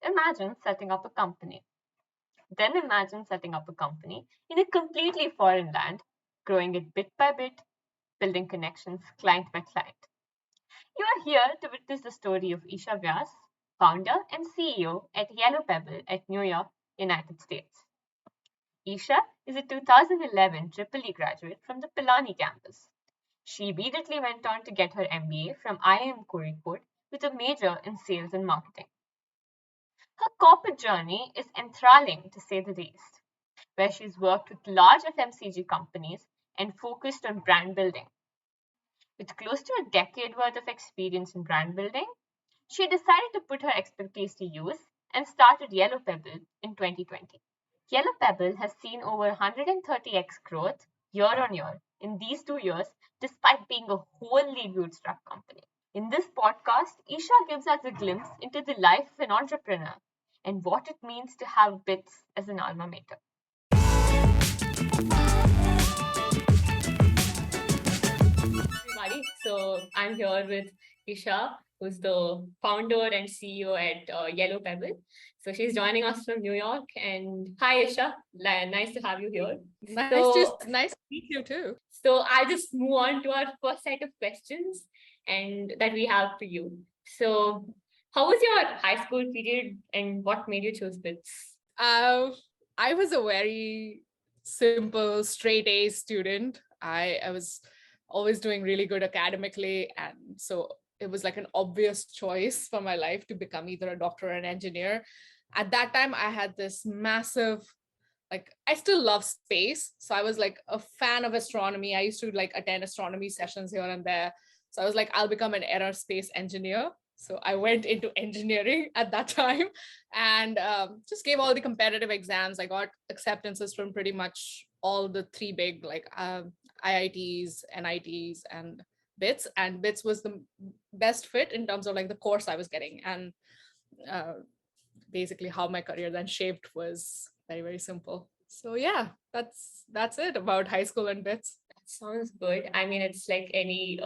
imagine setting up a company. Then imagine setting up a company in a completely foreign land, growing it bit by bit, building connections client by client. You are here to witness the story of Isha Vyas, founder and CEO at Yellow Pebble at New York, United States. Isha is a 2011 EEE graduate from the Pilani Campus. She immediately went on to get her MBA from IIM Kozhikode with a major in sales and marketing. Her corporate journey is enthralling to say the least, where she's worked with large FMCG companies and focused on brand building. With close to a decade worth of experience in brand building, she decided to put her expertise to use and started Yellow Pebble in 2020. Yellow Pebble has seen over 130x growth year on year in these 2 years, despite being a wholly bootstrapped company. In this podcast, Isha gives us a glimpse into the life of an entrepreneur and what it means to have BITS as an alma mater. Everybody, so I'm here with Isha, who's the founder and CEO at Yellow Pebble. So she's joining us from New York. And hi, Isha. Nice to have you here. Nice to meet you too. So I'll just move on to our first set of questions and that we have for you. So how was your high school period and what made you choose BITS? I was a very simple, straight A student. I was always doing really good academically. And so it was like an obvious choice for my life to become either a doctor or an engineer. At that time, I had this massive, I still love space. So I was like a fan of astronomy. I used to like attend astronomy sessions here and there. So I was like, I'll become an aerospace engineer. So I went into engineering at that time and just gave all the competitive exams. I got acceptances from pretty much all the three big like IITs, NITs, and BITS. And BITS was the best fit in terms of like the course I was getting. And basically how my career then shaped was very, very simple. So yeah, that's it about high school and BITS. That sounds good. I mean, it's like any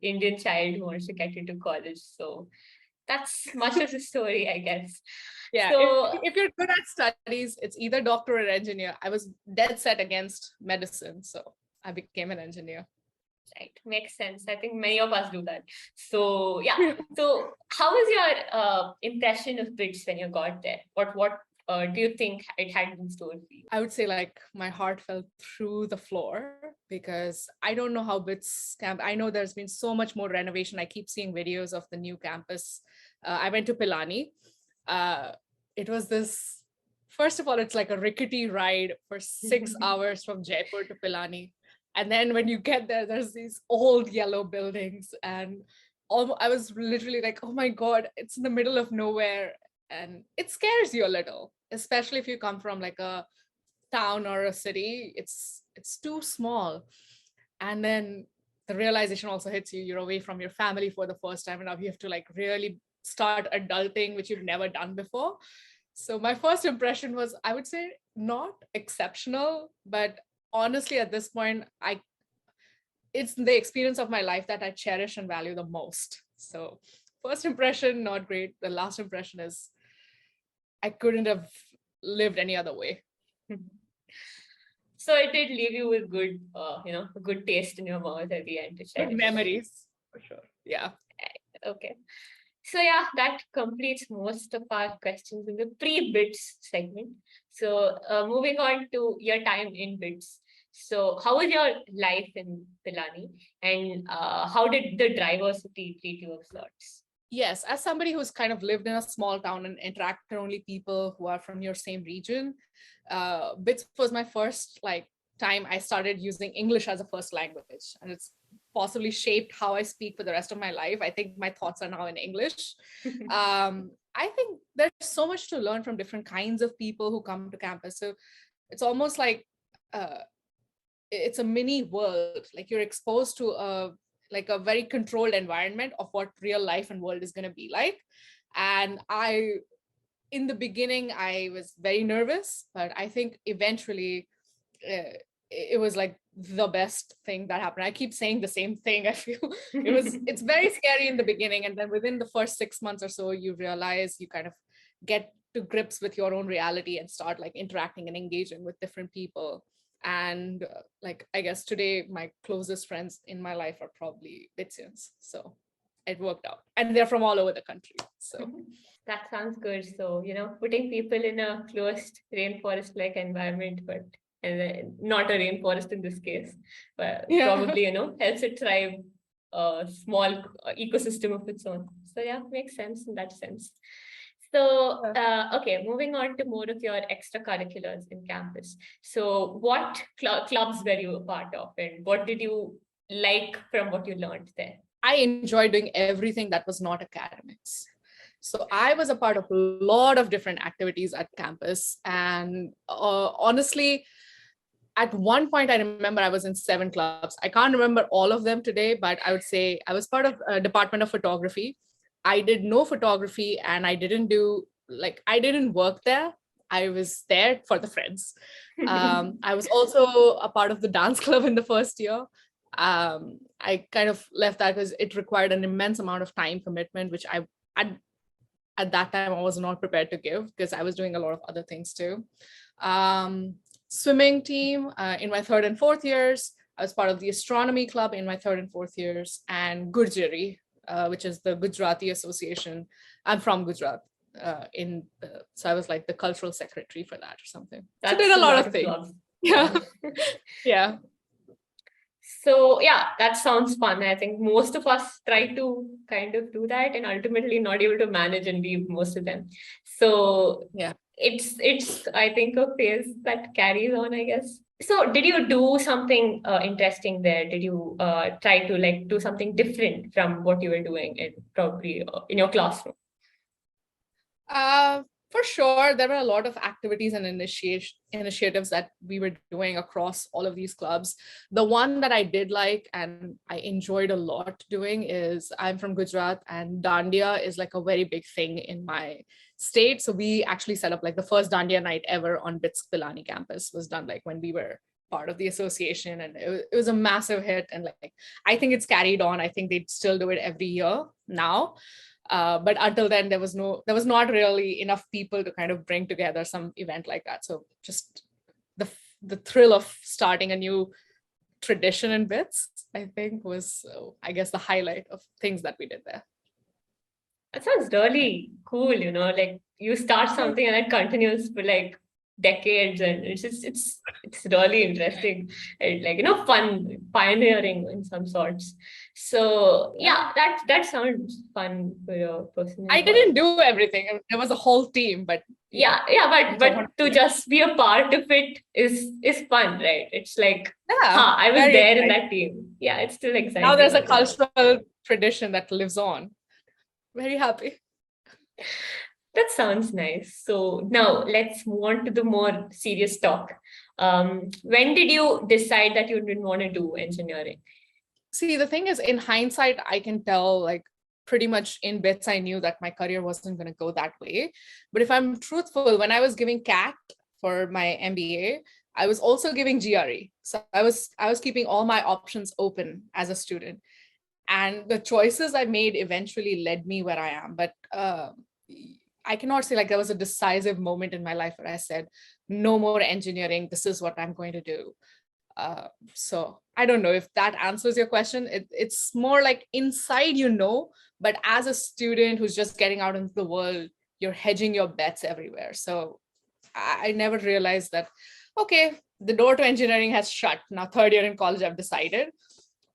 Indian child who wants to get into college. So that's much of the story, I guess. Yeah, so, if you're good at studies, it's either doctor or engineer. I was dead set against medicine, so I became an engineer. Right, makes sense. I think many of us do that. So yeah. So how was your impression of BITS when you got there? What do you think it had in store for you? I would say like my heart fell through the floor because I don't know how BITS camp. I know there's been so much more renovation. I keep seeing videos of the new campus. I went to Pilani. It was this, first of all, it's like a rickety ride for 6 hours from Jaipur to Pilani. And then when you get there, there's these old yellow buildings. And I was literally like, oh my God, it's in the middle of nowhere. And it scares you a little, especially if you come from like a town or a city. It's too small. And then the realization also hits you. You're away from your family for the first time. And now you have to like really start adulting, which you've never done before. So my first impression was, I would say, not exceptional, but honestly, at this point, it's the experience of my life that I cherish and value the most. So first impression, not great. The last impression is I couldn't have lived any other way. So it did leave you with good, a good taste in your mouth at the end. Good memories, for sure. Yeah. Okay. So yeah, that completes most of our questions in the pre-BITS segment. So moving on to your time in BITS. So how was your life in Pilani and how did the diversity treat you of sorts? Yes, as somebody who's kind of lived in a small town and interacted only people who are from your same region, BITS was my first time I started using English as a first language, and it's possibly shaped how I speak for the rest of my life. I think my thoughts are now in English. I think there's so much to learn from different kinds of people who come to campus. So it's almost like it's a mini world. Like you're exposed to a very controlled environment of what real life and world is going to be like. And in the beginning, I was very nervous, but I think eventually it was like the best thing that happened. I keep saying the same thing. I feel it's very scary in the beginning. And then within the first 6 months or so, you realize you kind of get to grips with your own reality and start like interacting and engaging with different people. And like, I guess today my closest friends in my life are probably BITSians. So it worked out. And they're from all over the country. So That sounds good. So, putting people in a closed rainforest-like environment, but not a rainforest in this case, but yeah. probably, helps it thrive a small ecosystem of its own. So yeah, makes sense in that sense. So, Yeah. okay, moving on to more of your extracurriculars in campus. So, what clubs were you a part of, and what did you like from what you learned there? I enjoyed doing everything that was not academics. So I was a part of a lot of different activities at campus. And honestly, at one point, I remember I was in 7 clubs. I can't remember all of them today, but I would say I was part of a department of photography. I did no photography and I didn't work there. I was there for the friends. I was also a part of the dance club in the first year. I kind of left that because it required an immense amount of time commitment, which at, at that time I was not prepared to give because I was doing a lot of other things too. Swimming team in my 3rd and 4th years. I was part of the astronomy club in my 3rd and 4th years, and Gurjari, which is the Gujarati Association. I'm from Gujarat. So I was like the cultural secretary for that or something. So That's did a a lot lot of of things. clubs. Yeah. Yeah. So yeah, that sounds fun. I think most of us try to kind of do that and ultimately not able to manage and leave most of them. So Yeah. it's I think a phase that carries on, I guess. So did you do something interesting there? Did you try to like do something different from what you were doing in probably in your classroom? For sure, there were a lot of activities and initiatives that we were doing across all of these clubs. The one that I did like and I enjoyed a lot doing is, I'm from Gujarat, and Dandiya is like a very big thing in my state. So we actually set up like the first Dandiya night ever on BITS Pilani campus was done like when we were part of the association, and it was a massive hit. And like, I think it's carried on. I think they still do it every year now. But until then, there was not really enough people to kind of bring together some event like that. So just the thrill of starting a new tradition in BITS, I think, was I guess the highlight of things that we did there. That sounds really cool, like you start something and it continues for like decades, and it's really interesting and like fun, pioneering in some sorts. So yeah, that sounds fun for your personal I part. didn't do everything. There was a whole team, but Yeah, which I but wanted to to do. just be a part of it is fun, right? It's like, Yeah, I was very there in exciting. that team. Yeah, it's still Now there's a exciting. cultural tradition that lives on. Very happy. That sounds nice. So now let's move on to the more serious talk. When did you decide that you didn't want to do engineering? See, the thing is, in hindsight, I can tell like pretty much in bits, I knew that my career wasn't going to go that way. But if I'm truthful, when I was giving CAT for my MBA, I was also giving GRE. So I was keeping all my options open as a student. And the choices I made eventually led me where I am. But I cannot say like there was a decisive moment in my life where I said, no more engineering. This is what I'm going to do. So I don't know if that answers your question. It's more like inside, but as a student who's just getting out into the world, you're hedging your bets everywhere. So I never realized that, okay, the door to engineering has shut. Now, 3rd year in college, I've decided.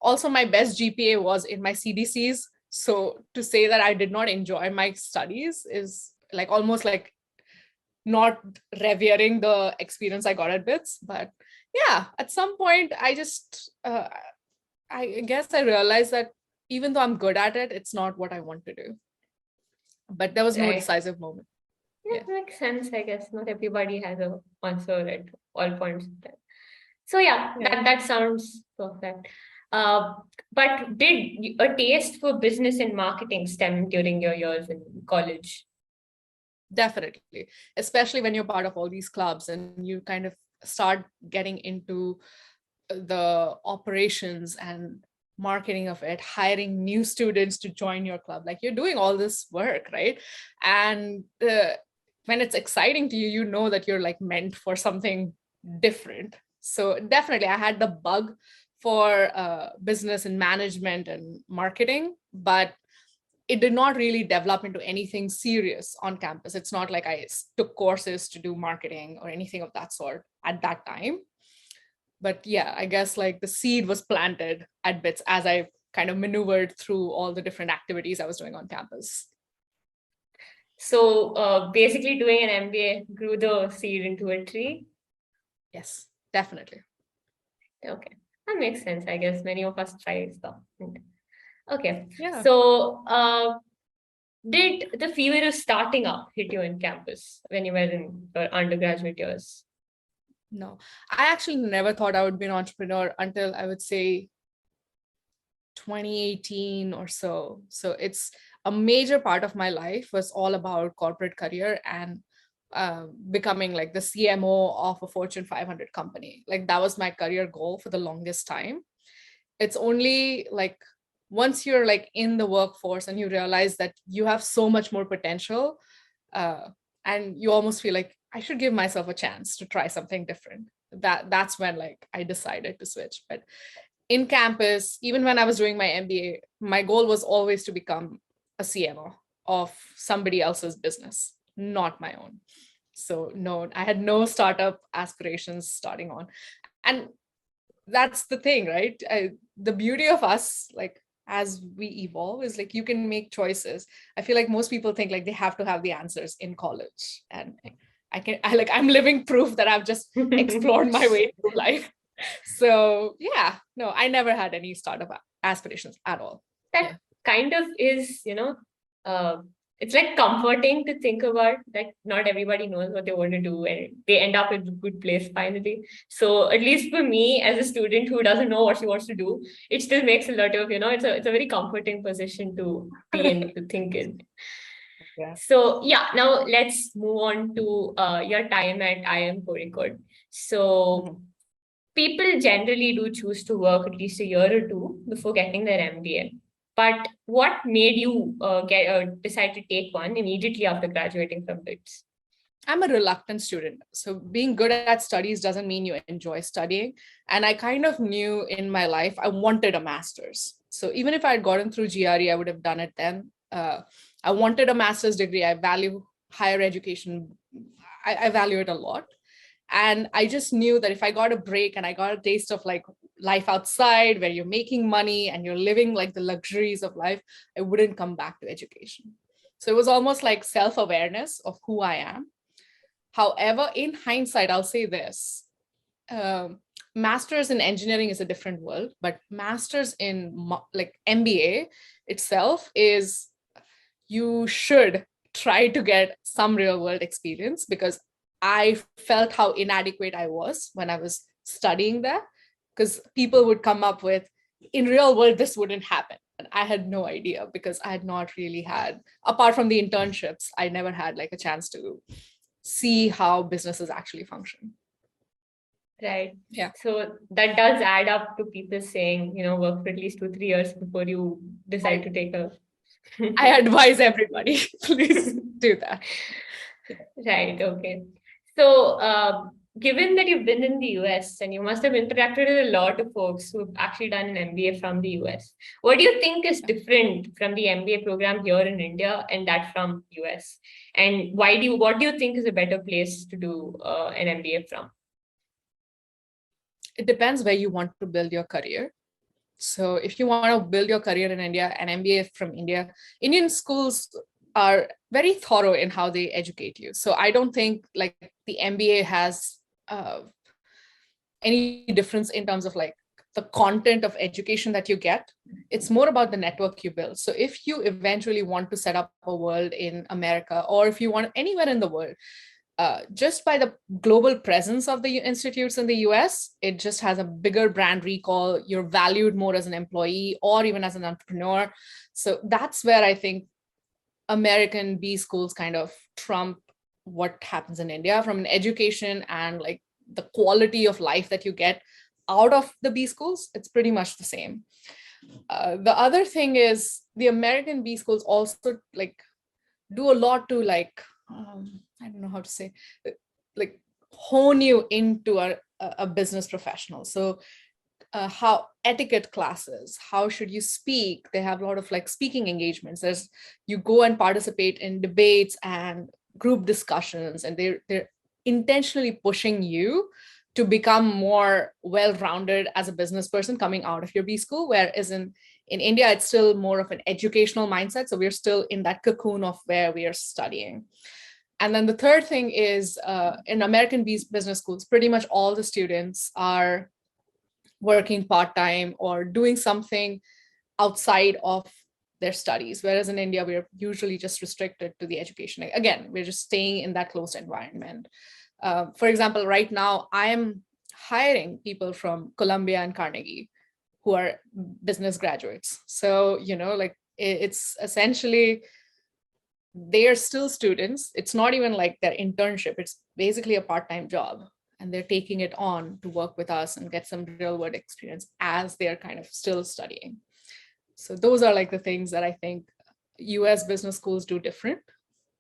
Also, my best GPA was in my CDCs. So to say that I did not enjoy my studies is like almost like not revering the experience I got at BITS. But yeah, at some point, I guess I realized that even though I'm good at it, it's not what I want to do. But there was no Right. decisive moment. Yeah, Yeah. makes sense. I guess not everybody has a answer at all points of time. So yeah, Yeah. that sounds perfect. Uh, but did a taste for business and marketing stem during your years in college? Definitely, especially when you're part of all these clubs and you kind of start getting into the operations and marketing of it, hiring new students to join your club. Like you're doing all this work, right? And when it's exciting to you, you know that you're like meant for something different. So definitely I had the bug for business and management and marketing, but it did not really develop into anything serious on campus. It's not like I took courses to do marketing or anything of that sort at that time. But yeah, I guess like the seed was planted at BITS as I kind of maneuvered through all the different activities I was doing on campus. So basically doing an MBA grew the seed into a tree. Yes, definitely. Okay, that makes sense. I guess many of us try stuff. Okay, Yeah. so did the fever of starting up hit you in campus when you were in your undergraduate years? No, I actually never thought I would be an entrepreneur until I would say 2018 or so. So it's a major part of my life was all about corporate career and becoming like the CMO of a Fortune 500 company. Like that was my career goal for the longest time. It's only like once you're like in the workforce and you realize that you have so much more potential, uh, and you almost feel like I should give myself a chance to try something different. That's when like I decided to switch. But in campus, even when I was doing my MBA, my goal was always to become a CMO of somebody else's business, not my own. So no, I had no startup aspirations starting on. And that's the thing, right? The beauty of us, like as we evolve, is like you can make choices. I feel like most people think like they have to have the answers in college, and I'm living proof that I've just explored my way through life. So yeah, no, I never had any startup aspirations at all. That kind of is, uh, it's like comforting to think about that not everybody knows what they want to do and they end up in a good place finally. So at least for me as a student who doesn't know what she wants to do, it still makes a lot of, it's a very comforting position to be in, to think in. Yeah. So yeah, now let's move on to your time at IIM Kozhikode. So people generally do choose to work at least a year or two before getting their MBA. But what made you decide to take one immediately after graduating from BITS? I'm a reluctant student. So being good at studies doesn't mean you enjoy studying. And I kind of knew in my life I wanted a master's. So even if I had gotten through GRE, I would have done it then. I wanted a master's degree. I value higher education. I value it a lot. And I just knew that if I got a break and I got a taste of like life outside where you're making money and you're living like the luxuries of life, I wouldn't come back to education. So it was almost like self-awareness of who I am. However, in hindsight, I'll say this. Masters in engineering is a different world, but masters in like MBA itself is, you should try to get some real world experience, because I felt how inadequate I was when I was studying there, because people would come up with, in real world, this wouldn't happen. And I had no idea because I had not really had, apart from the internships, I never had like a chance to see how businesses actually function. Right. Yeah. So that does add up to people saying, work for at least 2, 3 years before you decide to take a. I advise everybody, please do that. Right. Okay. So, given that you've been in the US and you must have interacted with a lot of folks who've actually done an MBA from the US, what do you think is different from the MBA program here in India and that from US? And what do you think is a better place to do an MBA from? It depends where you want to build your career. So if you want to build your career in India, an MBA from India, Indian schools are very thorough in how they educate you. So I don't think like the MBA has any difference in terms of like the content of education that you get. It's more about the network you build. So if you eventually want to set up a world in America, or if you want anywhere in the world, just by the global presence of the institutes in the US, it just has a bigger brand recall. You're valued more as an employee or even as an entrepreneur. So that's where I think American B schools kind of trump what happens in India from an education and like the quality of life that you get out of the B schools. It's pretty much the same. The other thing is the American B schools also like do a lot to like I don't know how to say, like hone you into a business professional. So how etiquette classes, how should you speak? They have a lot of like speaking engagements. There's you go and participate in debates and group discussions, and they're intentionally pushing you to become more well-rounded as a business person coming out of your B school. Whereas in India, it's still more of an educational mindset. So we're still in that cocoon of where we are studying. And then the third thing is in American business schools, pretty much all the students are working part-time or doing something outside of their studies. Whereas in India, we're usually just restricted to the education. Again, we're just staying in that closed environment. For example, right now, I'm hiring people from Columbia and Carnegie who are business graduates. So, like it's essentially, they are still students. It's not even like their internship. It's basically a part-time job. And they're taking it on to work with us and get some real world experience as they're kind of still studying. So those are like the things that I think US business schools do different.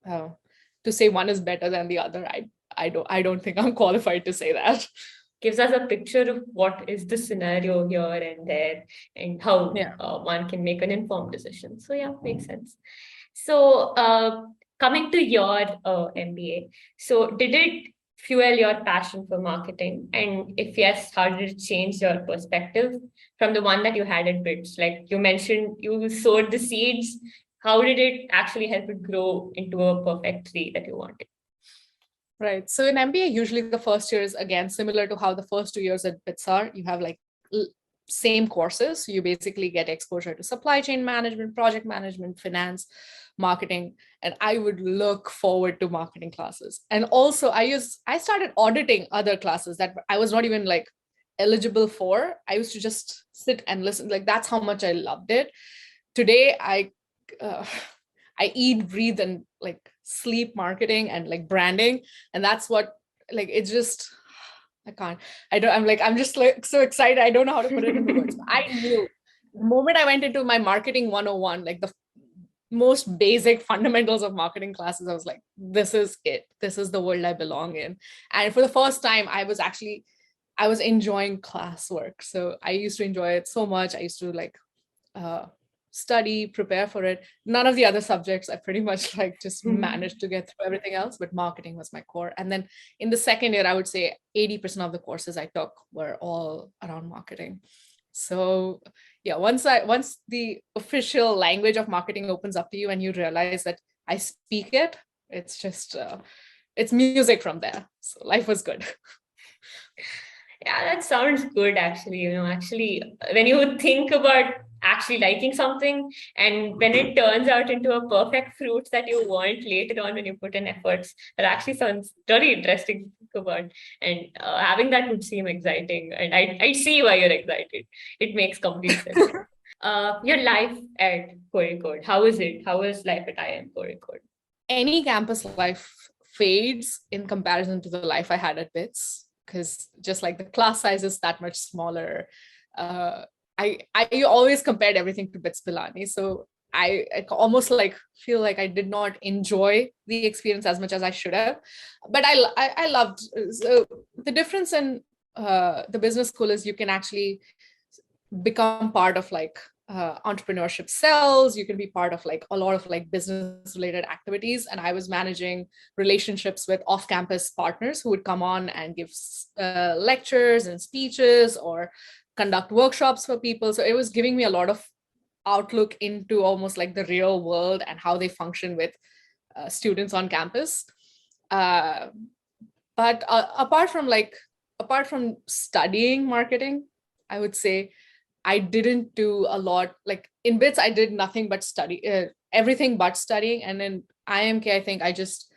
To say one is better than the other, I don't think I'm qualified to say that. Gives us a picture of what is the scenario here and there and how one can make an informed decision. So yeah, makes sense. So coming to your MBA, so did it fuel your passion for marketing? And if yes, how did it change your perspective from the one that you had at BITS? Like you mentioned, you sowed the seeds. How did it actually help it grow into a perfect tree that you wanted? Right. So in MBA, usually the first year is again similar to how the first 2 years at BITS are. You have like same courses. So you basically get exposure to supply chain management, project management, finance, marketing. And I would look forward to marketing classes. And also I started auditing other classes that I was not even like eligible for. I used to just sit and listen. Like that's how much I loved it. Today, I eat, breathe, and like sleep marketing and like branding. And that's what, like, it's just, I can't, I'm just like so excited. I don't know how to put it into words. I knew the moment I went into my marketing 101, like the most basic fundamentals of marketing classes, I was like, this is it. This is the world I belong in. And for the first time, I was enjoying classwork. So I used to enjoy it so much. I used to like, study, prepare for it. None of the other subjects, I pretty much like just managed to get through everything else, but marketing was my core. And then in the second year, I would say 80% of the courses I took were all around marketing. So yeah, once the official language of marketing opens up to you and you realize that I speak it, it's just, it's music from there. So life was good. Yeah, that sounds good actually. Actually, when you think about actually liking something and when it turns out into a perfect fruit that you want later on when you put in efforts, that actually sounds very interesting to think about. And having that would seem exciting. And I see why you're excited. It makes complete sense. Your life at Kozhikode, how is it? How is life at IIM Kozhikode? Any campus life fades in comparison to the life I had at BITS, because just like the class size is that much smaller. I always compared everything to BITS Pilani. So I almost like feel like I did not enjoy the experience as much as I should have. But I loved. So the difference in the business school is you can actually become part of like entrepreneurship cells. You can be part of like a lot of like business related activities. And I was managing relationships with off-campus partners who would come on and give lectures and speeches or conduct workshops for people. So it was giving me a lot of outlook into almost like the real world and how they function with students on campus. But apart from studying marketing, I would say I didn't do a lot. Like in BITS, I did nothing but study, everything but studying. And in IMK, I think I just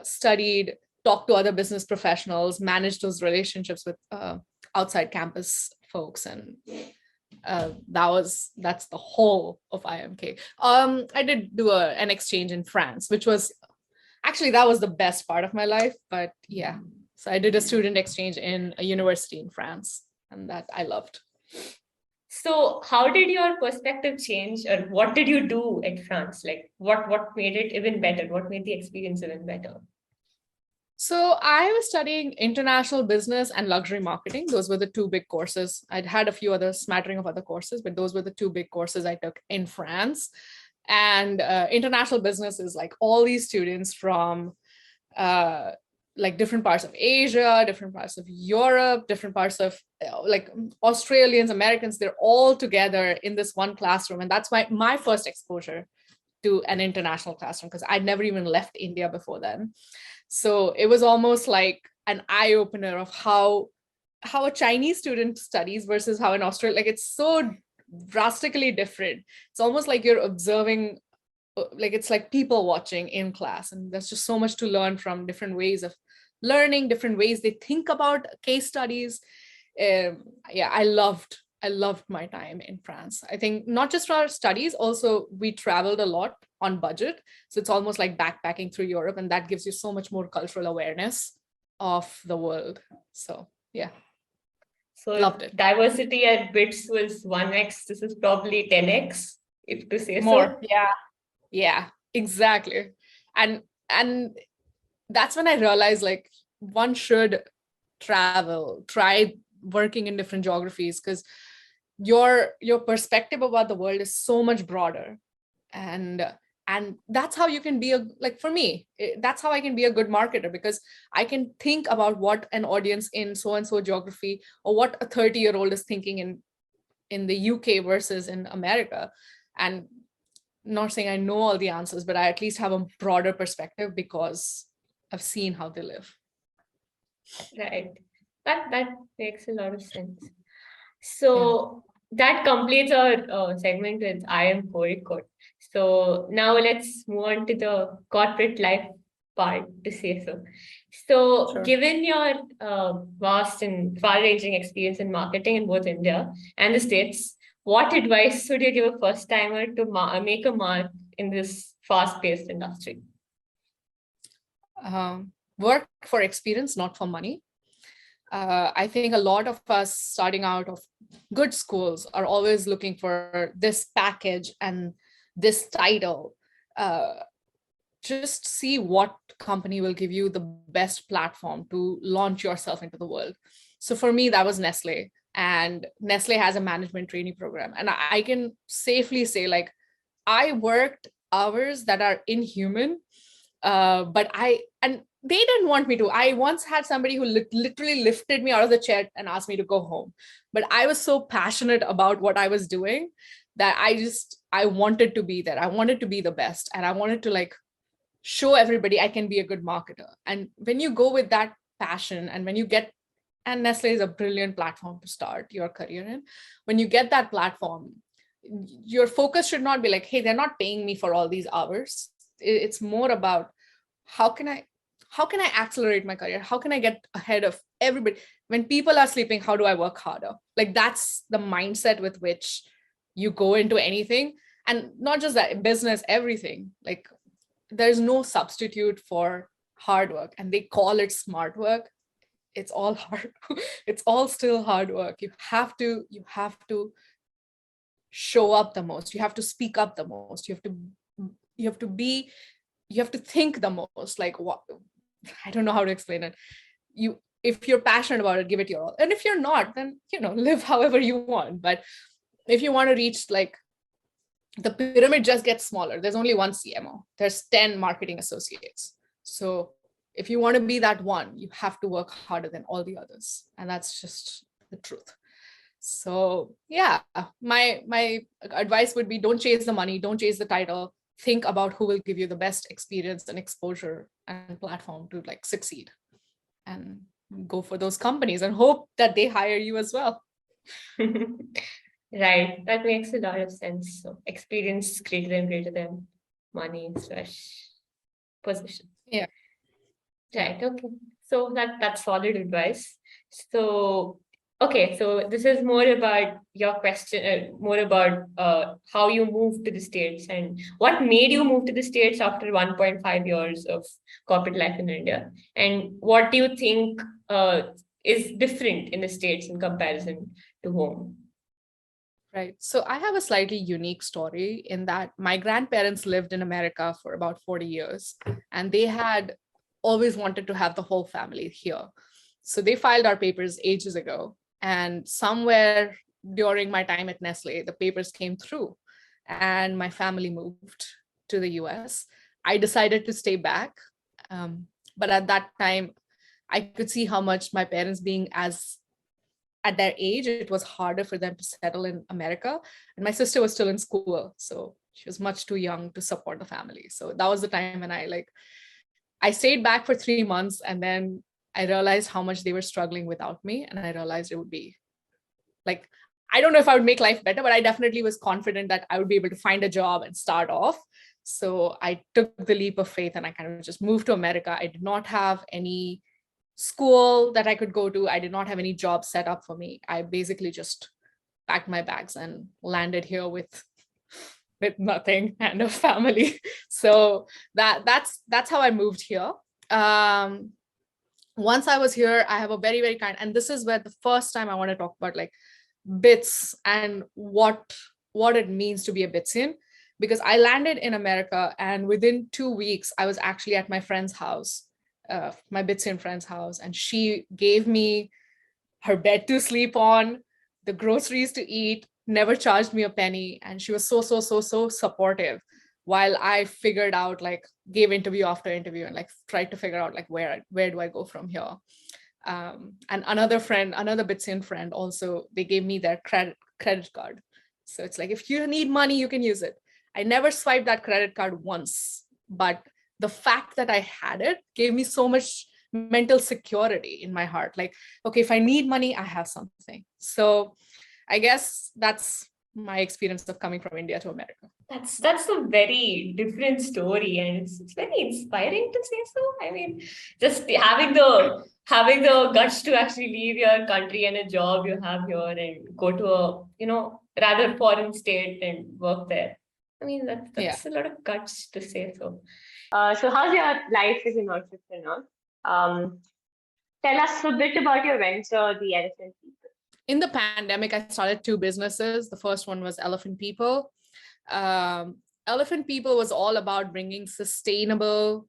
studied, talked to other business professionals, managed those relationships with outside campus folks. And that's the whole of IMK. I did do an exchange in France, which was actually, that was the best part of my life. But yeah, so I did a student exchange in a university in France, and that I loved. So how did your perspective change, or what did you do at France? Like what made it even better? What made the experience even better? So I was studying international business and luxury marketing. Those were the two big courses. I'd had a few other smattering of other courses, but those were the two big courses I took in France. And international business is like all these students from uh, like different parts of Asia, different parts of Europe, different parts of like Australians, Americans, they're all together in this one classroom. And that's my first exposure to an international classroom, because I'd never even left India before then. So it was almost like an eye opener of how a Chinese student studies versus how an Australian, like it's so drastically different. It's almost like you're observing, like it's like people watching in class, and there's just so much to learn from different ways of learning, different ways they think about case studies. Yeah, I loved my time in France. I think not just for our studies, also we traveled a lot on budget. So it's almost like backpacking through Europe, and that gives you so much more cultural awareness of the world. So yeah, So loved it. diversity at BITS was 1x. This is probably 10x, if to say More, so. yeah, exactly. And that's when I realized like one should travel, try working in different geographies, because your perspective about the world is so much broader. And that's how you can be a, like for me, that's how I can be a good marketer, because I can think about what an audience in so and so geography, or what a 30-year-old is thinking in the UK versus in America. And not saying I know all the answers, but I at least have a broader perspective because I've seen how they live. Right. That makes a lot of sense. So that completes our segment with IIM Kozhikode. So now let's move on to the corporate life part, to say so. So, Sure. given your vast and far-ranging experience in marketing in both India and the States, what advice would you give a first-timer to make a mark in this fast-paced industry? Work for experience, not for money. I think a lot of us starting out of good schools are always looking for this package and this title. Just see what company will give you the best platform to launch yourself into the world. So for me, that was Nestle. And Nestle has a management trainee program. And I can safely say, like, I worked hours that are inhuman, and they didn't want me to. I once had somebody who literally lifted me out of the chair and asked me to go home. But I was so passionate about what I was doing that I wanted to be there. I wanted to be the best. And I wanted to like show everybody I can be a good marketer. And when you go with that passion, and when you get, and Nestle is a brilliant platform to start your career in, when you get that platform, your focus should not be like, hey, they're not paying me for all these hours. It's more about how can I accelerate my career? How can I get ahead of everybody? When people are sleeping, how do I work harder? Like that's the mindset with which you go into anything. And not just that, business, everything. Like there's no substitute for hard work, and they call it smart work. It's all hard. It's all still hard work. You have to show up the most. You have to speak up the most. You have to be, you have to think the most. Like what, I don't know how to explain it. If you're passionate about it, give it your all. And if you're not, then live however you want. But if you want to reach, like, the pyramid just gets smaller. There's only one CMO. There's 10 marketing associates. So if you want to be that one, you have to work harder than all the others. And that's just the truth. So yeah, my advice would be, don't chase the money, don't chase the title. Think about who will give you the best experience and exposure and platform to like succeed, and go for those companies and hope that they hire you as well. Right. That makes a lot of sense. So experience greater than money / position. Yeah. Right. Okay. So that's solid advice. So okay. So this is more about your question, more about how you moved to the States and what made you move to the States after 1.5 years of corporate life in India, and what do you think is different in the States in comparison to home? Right. So I have a slightly unique story in that my grandparents lived in America for about 40 years, and they had always wanted to have the whole family here. So they filed our papers ages ago. And somewhere during my time at Nestle, the papers came through and my family moved to the US. I decided to stay back. But at that time, I could see how much my parents being as at their age, it was harder for them to settle in America. And my sister was still in school. So she was much too young to support the family. So that was the time when I stayed back for 3 months, and then I realized how much they were struggling without me. And I realized it would be like, I don't know if I would make life better, but I definitely was confident that I would be able to find a job and start off. So I took the leap of faith and I kind of just moved to America. I did not have any school that I could go to. I did not have any job set up for me. I basically just packed my bags and landed here with nothing and a family. So that's how I moved here. Once I was here, I have a very, very kind, and this is where the first time I want to talk about like BITS and what it means to be a BITSian, because I landed in America and within 2 weeks, I was actually at my friend's house, my BITSian friend's house, and she gave me her bed to sleep on, the groceries to eat, never charged me a penny. And she was so supportive while I figured out, like gave interview after interview and like tried to figure out like where do I go from here. And another BITSian friend also, they gave me their credit card. So it's like, if you need money, you can use it. I never swiped that credit card once, but the fact that I had it gave me so much mental security in my heart. Like, okay, if I need money, I have something. So I guess that's my experience of coming from India to America. That's a very different story, and it's very inspiring to say so. I mean, just having the guts to actually leave your country and a job you have here and go to a rather foreign state and work there. I mean, that's a lot of guts to say so. So how's your life as an entrepreneur? Tell us a bit about your venture, the Elephant People. In the pandemic, I started 2 businesses. The first one was Elephant People. Elephant People was all about bringing sustainable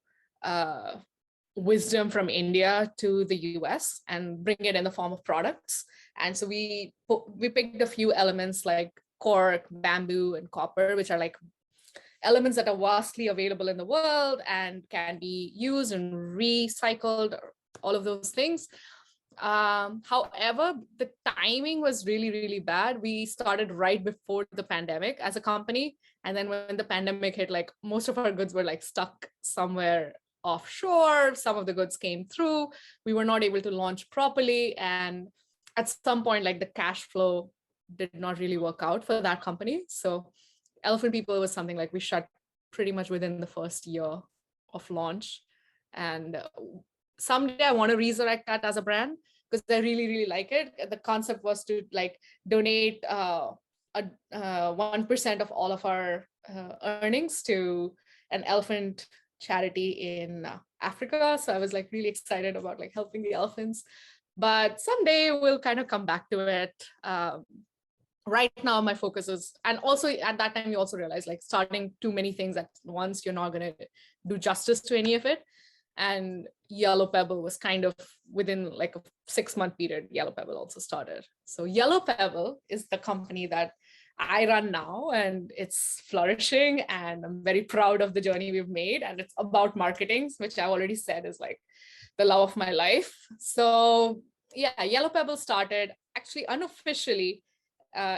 wisdom from India to the US and bring it in the form of products. And so we picked a few elements like cork, bamboo, and copper, which are like elements that are vastly available in the world and can be used and recycled, all of those things. However, the timing was really, really bad. We started right before the pandemic as a company. And then when the pandemic hit, like most of our goods were like stuck somewhere offshore. Some of the goods came through. We were not able to launch properly. And at some point, like the cash flow did not really work out for that company. So Elephant People was something like we shut pretty much within the first year of launch. And someday I want to resurrect that as a brand because I really, really like it. The concept was to like donate 1% of all of our earnings to an elephant charity in Africa. So I was like really excited about like helping the elephants. But someday we'll kind of come back to it. Right now my focus is, and also at that time you also realize like starting too many things at once, you're not going to do justice to any of it. And Yellow Pebble was kind of within like a 6-month period, Yellow Pebble also started. So Yellow Pebble is the company that I run now, and it's flourishing, and I'm very proud of the journey we've made. And it's about marketing, which I already said is like the love of my life. So yeah, Yellow Pebble started actually unofficially.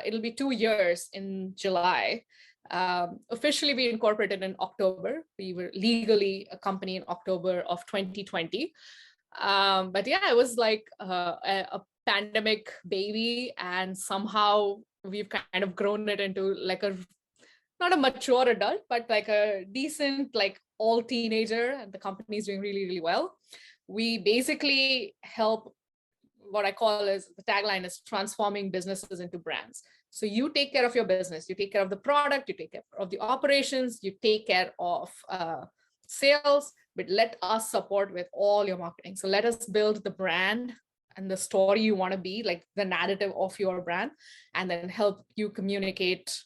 It'll be 2 years in July. Officially, we incorporated in October. We were legally a company in October of 2020. But yeah, it was like a pandemic baby, and somehow we've kind of grown it into like not a mature adult, but like a decent, like all teenager, and the company is doing really, really well. We basically help, what I call is, the tagline is transforming businesses into brands. So you take care of your business, you take care of the product, you take care of the operations, you take care of sales, but let us support with all your marketing. So let us build the brand the story you want to be, like the narrative of your brand, and then help you communicate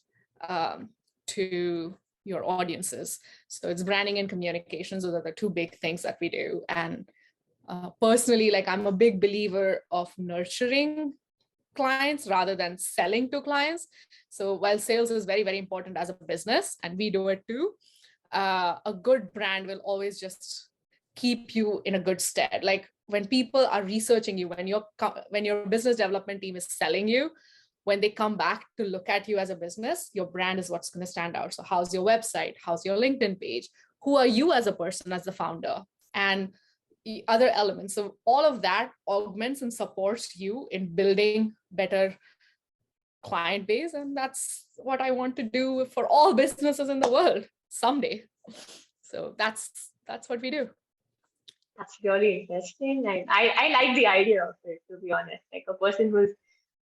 to your audiences. So it's branding and communications. Those are the two big things that we do. And personally, like I'm a big believer of nurturing clients rather than selling to clients. So while sales is very, very important as a business, and we do it too, a good brand will always just keep you in a good stead. Like when people are researching you, when your business development team is selling you, when they come back to look at you as a business, your brand is what's going to stand out. So how's your website? How's your LinkedIn page? Who are you as a person, as the founder? And the other elements. So all of that augments and supports you in building better client base. And that's what I want to do for all businesses in the world someday. So that's what we do. That's really interesting. And I like the idea of it, to be honest. Like a person who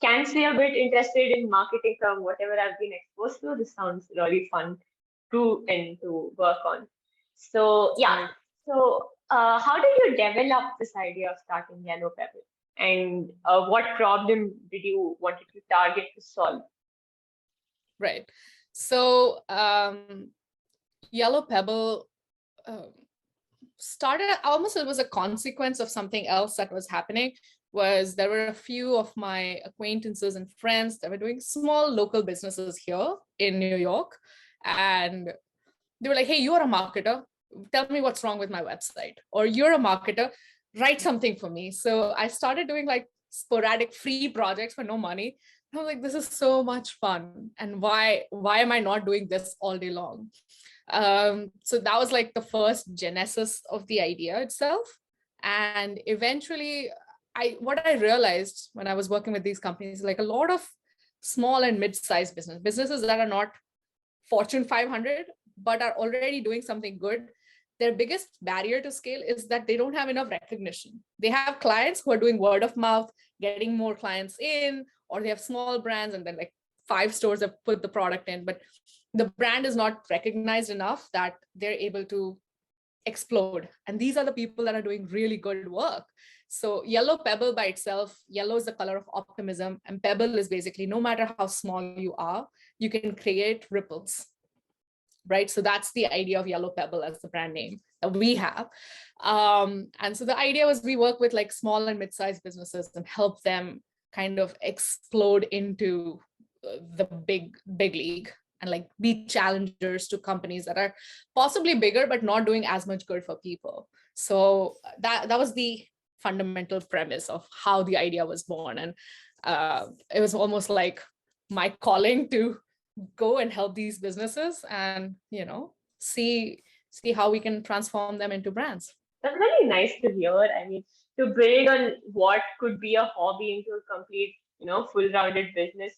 can say a bit interested in marketing from whatever I've been exposed to, this sounds really fun to work on. So yeah. So how did you develop this idea of starting Yellow Pebble? And what problem did you wanted to target to solve? Right. So Yellow Pebble started almost, it was a consequence of something else that was happening. Was there were a few of my acquaintances and friends that were doing small local businesses here in New York. And they were like, hey, you're a marketer. Tell me what's wrong with my website. Or you're a marketer, write something for me. So I started doing like sporadic free projects for no money. And I was like, this is so much fun. And why am I not doing this all day long? So that was like the first genesis of the idea itself. And eventually, what I realized when I was working with these companies, like a lot of small and mid-sized businesses that are not Fortune 500, but are already doing something good, their biggest barrier to scale is that they don't have enough recognition. They have clients who are doing word of mouth, getting more clients in, or they have small brands and then like 5 stores have put the product in, but the brand is not recognized enough that they're able to explode. And these are the people that are doing really good work. So Yellow Pebble by itself, yellow is the color of optimism, and pebble is basically no matter how small you are, you can create ripples, right? So that's the idea of Yellow Pebble as the brand name that we have. And so the idea was we work with like small and mid-sized businesses and help them kind of explode into the big league and like be challengers to companies that are possibly bigger but not doing as much good for people. So that was the fundamental premise of how the idea was born. And it was almost like my calling to go and help these businesses and, you know, see how we can transform them into brands. That's really nice to hear. I mean, to build on what could be a hobby into a complete, full-rounded business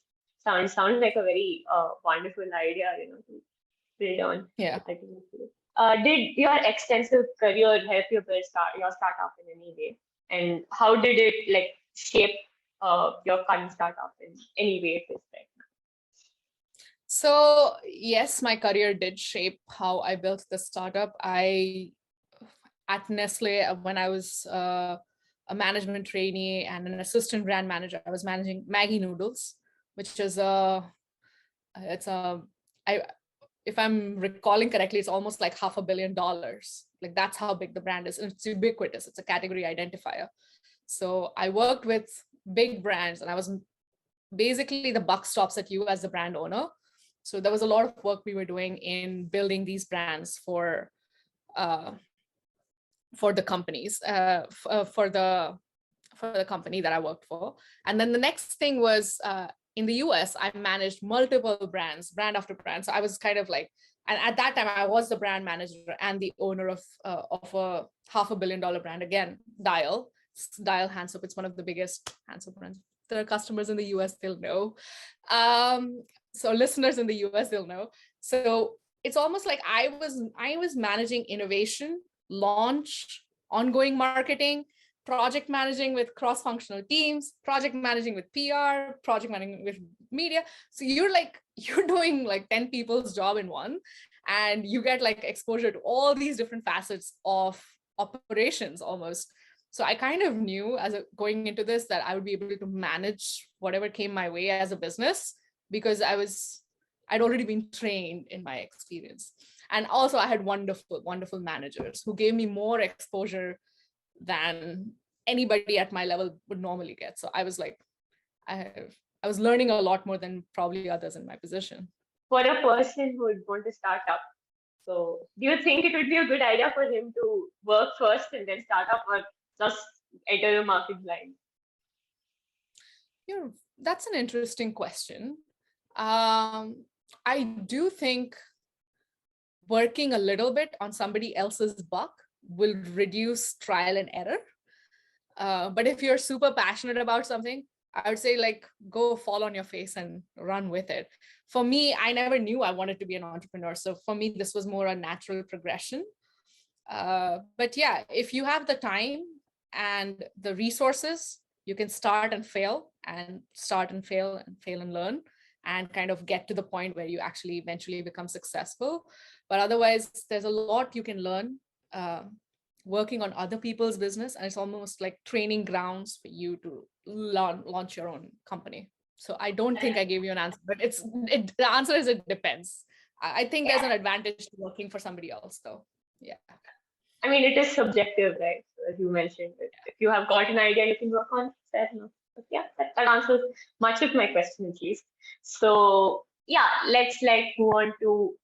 sounds like a very wonderful idea, to build on. Yeah. Did your extensive career help you build your startup in any way? And how did it like shape your current startup in any way it is right now? So yes, my career did shape how I built the startup. At Nestle, when I was a management trainee and an assistant brand manager, I was managing Maggi noodles, which is if I'm recalling correctly, it's almost like $500 million. Like that's how big the brand is. And it's ubiquitous. It's a category identifier. So I worked with big brands and I was basically the buck stops at you as the brand owner. So there was a lot of work we were doing in building these brands for the companies, for the company that I worked for. And then the next thing was in the US, I managed multiple brands, brand after brand. So I was kind of like, and at that time I was the brand manager and the owner of a $500 million brand. Again, Dial hand soap. It's one of the biggest hand soap brands. There are customers in the US, they'll know. So listeners in the US, they'll know. So it's almost like I was managing innovation, launch, ongoing marketing, project managing with cross-functional teams, project managing with PR, project managing with media. So you're doing like 10 people's job in one, and you get like exposure to all these different facets of operations almost. So I kind of knew going into this that I would be able to manage whatever came my way as a business, because I'd already been trained in my experience. And also I had wonderful managers who gave me more exposure than anybody at my level would normally get. So I was like, I was learning a lot more than probably others in my position. For a person who would want to start up, so do you think it would be a good idea for him to work first and then start up, or just enter the market blind? That's an interesting question. I do think working a little bit on somebody else's buck will reduce trial and error. But if you're super passionate about something, I would say like go fall on your face and run with it. For me, I never knew I wanted to be an entrepreneur. So for me, this was more a natural progression. But yeah, if you have the time and the resources, you can start and fail and start and fail and fail and learn and kind of get to the point where you actually eventually become successful. But otherwise, there's a lot you can learn working on other people's business, and it's almost like training grounds for you to launch your own company. So I don't think I gave you an answer, but the answer is it depends. I think there's an advantage to working for somebody else though. Yeah. I mean, it is subjective, right? So as you mentioned, if you have got an idea you can work on, fair enough. But yeah, that answers much of my question at least. So yeah, let's like move on to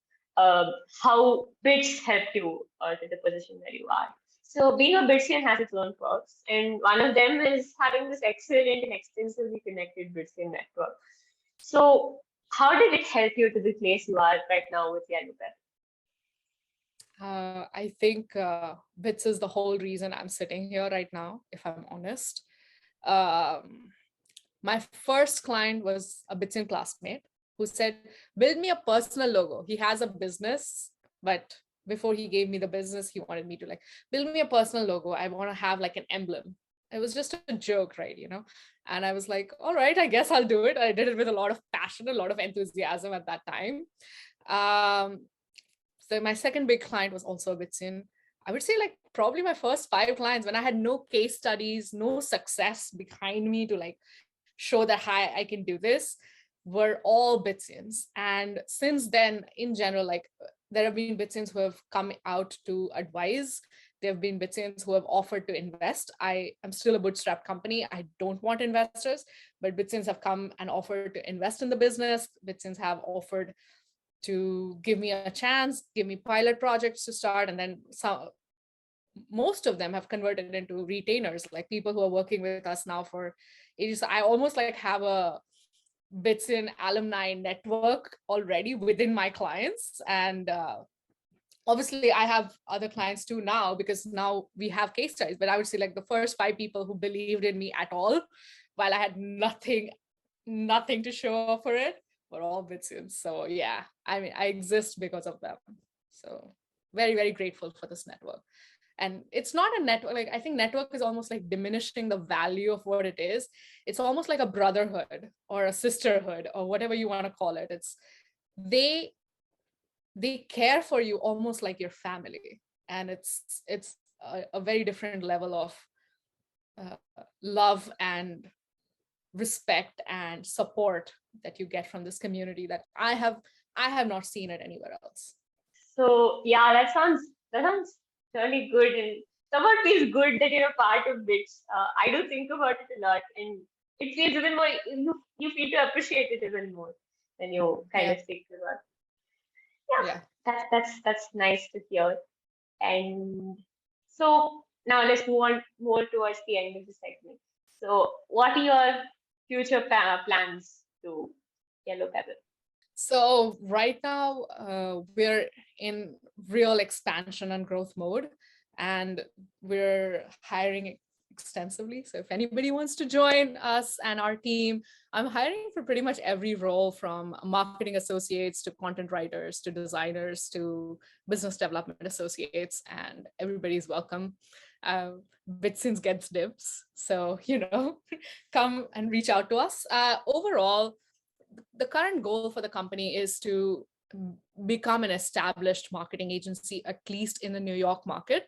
how BITS helped you to the position where you are. So being a BITSian has its own perks, and one of them is having this excellent and extensively connected BITSian network. So how did it help you to the place you are right now with Yellow Pebble? I think BITS is the whole reason I'm sitting here right now, if I'm honest. My first client was a BITSian classmate who said, build me a personal logo. He has a business, but before he gave me the business, he wanted me to like, build me a personal logo. I want to have like an emblem. It was just a joke, right? And I was like, all right, I guess I'll do it. I did it with a lot of passion, a lot of enthusiasm at that time. So my second big client was also a BITSian. I would say like probably my first 5 clients when I had no case studies, no success behind me to like show that, hi, I can do this, were all BITSians. And since then, in general, like there have been BITSians who have come out to advise. There have been BITSians who have offered to invest. I am still a bootstrapped company. I don't want investors, but BITSians have come and offered to invest in the business. BITSians have offered to give me a chance, give me pilot projects to start. And then most of them have converted into retainers, like people who are working with us now for ages. I almost like have a BITSian alumni network already within my clients. And obviously I have other clients too now, because now we have case studies, but I would say like the first 5 people who believed in me at all, while I had nothing to show for it, were all BITSians. So yeah, I mean, I exist because of them. So very, very grateful for this network. And it's not a network, like I think network is almost like diminishing the value of what it is. It's almost like a brotherhood or a sisterhood or whatever you want to call it. It's they care for you almost like your family. And it's a very different level of love and respect and support that you get from this community that I have not seen it anywhere else. So yeah, that sounds really good, and somewhat feels good that you're a part of BITS. I do think about it a lot, and it feels even more, you feel to appreciate it even more when you kind of stick to it. Yeah, that's nice to hear. And so now let's move on more towards the end of the segment. So what are your future plans to Yellow Pebble? So right now we're in real expansion and growth mode, and we're hiring extensively. So if anybody wants to join us and our team, I'm hiring for pretty much every role, from marketing associates to content writers to designers to business development associates, and everybody's welcome. BITSians gets dibs. So, come and reach out to us. Overall, the current goal for the company is to become an established marketing agency, at least in the New York market.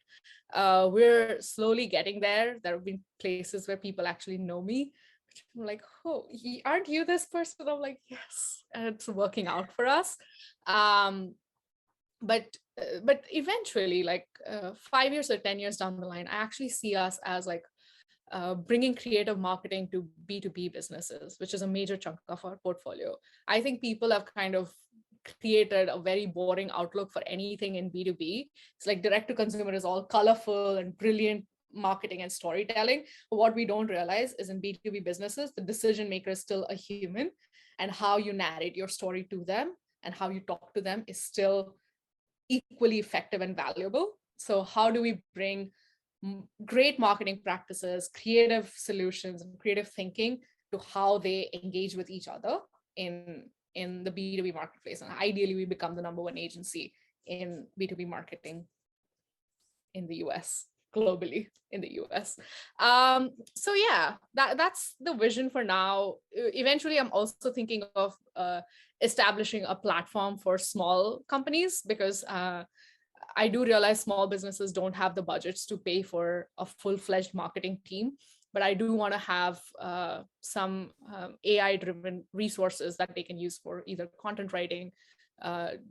We're slowly getting there. There have been places where people actually know me. I'm like, oh, aren't you this person? I'm like, yes, and it's working out for us. But eventually, like 5 years or 10 years down the line, I actually see us as like bringing creative marketing to B2B businesses, which is a major chunk of our portfolio. I think people have kind of created a very boring outlook for anything in B2B. It's like direct to consumer is all colorful and brilliant marketing and storytelling. But what we don't realize is in B2B businesses, the decision maker is still a human, and how you narrate your story to them and how you talk to them is still equally effective and valuable. So how do we bring great marketing practices, creative solutions, and creative thinking to how they engage with each other in the B2B marketplace? And ideally, we become the number one agency in B2B marketing in the US, globally in the US. So yeah, that's the vision for now. Eventually, I'm also thinking of establishing a platform for small companies, because I do realize small businesses don't have the budgets to pay for a full-fledged marketing team, but I do want to have some AI-driven resources that they can use for either content writing,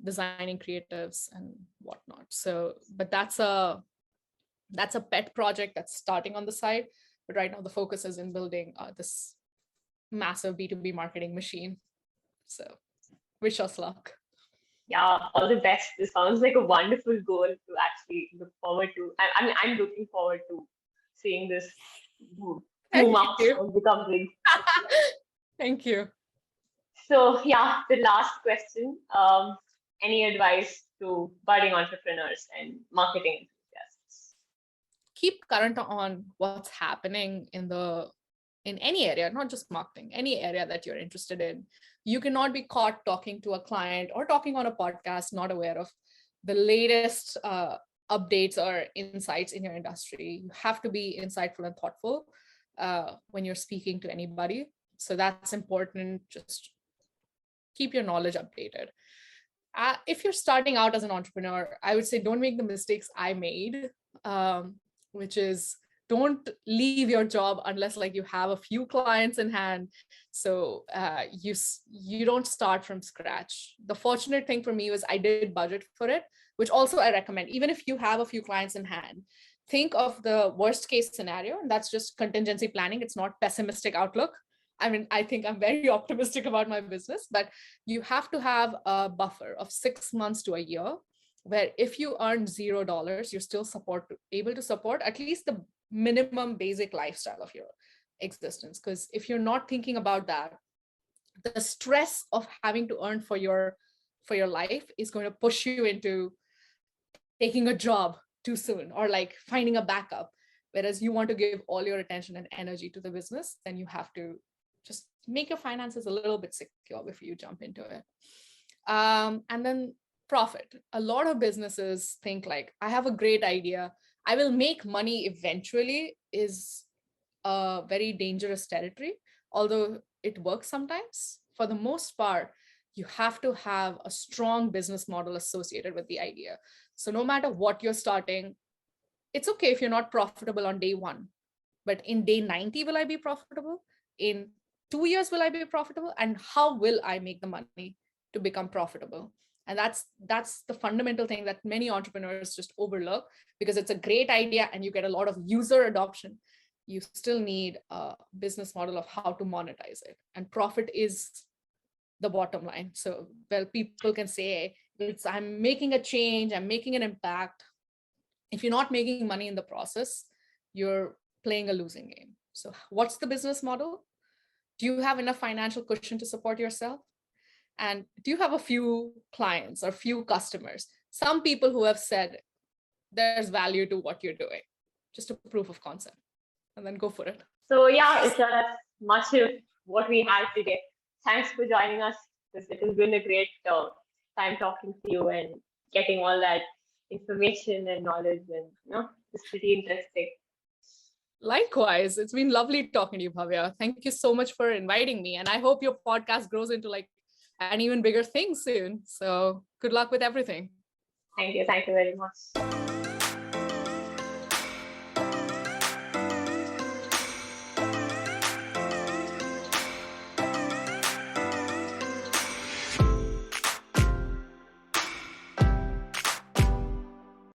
designing creatives, and whatnot. So, but that's a pet project that's starting on the side. But right now, the focus is in building this massive B2B marketing machine. So, wish us luck. Yeah, all the best. This sounds like a wonderful goal to actually look forward to. I mean, I'm looking forward to seeing this boom up and become big. Thank you. So yeah, the last question. Any advice to budding entrepreneurs and marketing enthusiasts? Keep current on what's happening in any area, not just marketing, any area that you're interested in. You cannot be caught talking to a client or talking on a podcast, not aware of the latest updates or insights in your industry. You have to be insightful and thoughtful when you're speaking to anybody. So that's important. Just keep your knowledge updated. If you're starting out as an entrepreneur, I would say don't make the mistakes I made, which is don't leave your job unless like you have a few clients in hand. So you don't start from scratch. The fortunate thing for me was I did budget for it, which also I recommend. Even if you have a few clients in hand, think of the worst case scenario, and that's just contingency planning. It's not pessimistic outlook. I mean, I think I'm very optimistic about my business, but you have to have a buffer of 6 months to a year, where if you earn $0, you're still able to support at least the minimum basic lifestyle of your existence. Because if you're not thinking about that, the stress of having to earn for your life is going to push you into taking a job too soon, or like finding a backup. Whereas you want to give all your attention and energy to the business, then you have to just make your finances a little bit secure before you jump into it. And then profit. A lot of businesses think like, I have a great idea, I will make money eventually, is a very dangerous territory. Although it works sometimes, for the most part, you have to have a strong business model associated with the idea. So no matter what you're starting, it's okay if you're not profitable on day 1, but in day 90, will I be profitable? In 2 years, will I be profitable? And how will I make the money to become profitable? And that's the fundamental thing that many entrepreneurs just overlook, because it's a great idea and you get a lot of user adoption. You still need a business model of how to monetize it. And profit is the bottom line. So, well, people can say, I'm making a change, I'm making an impact. If you're not making money in the process, you're playing a losing game. So what's the business model? Do you have enough financial cushion to support yourself? And do you have a few clients or few customers? Some people who have said there's value to what you're doing, just a proof of concept, and then go for it. So yeah, Isha, that's much of what we had today. Thanks for joining us. It has been a great time talking to you and getting all that information and knowledge, and it's pretty interesting. Likewise, it's been lovely talking to you, Bhavya. Thank you so much for inviting me, and I hope your podcast grows into like and even bigger things soon. So good luck with everything. Thank you very much.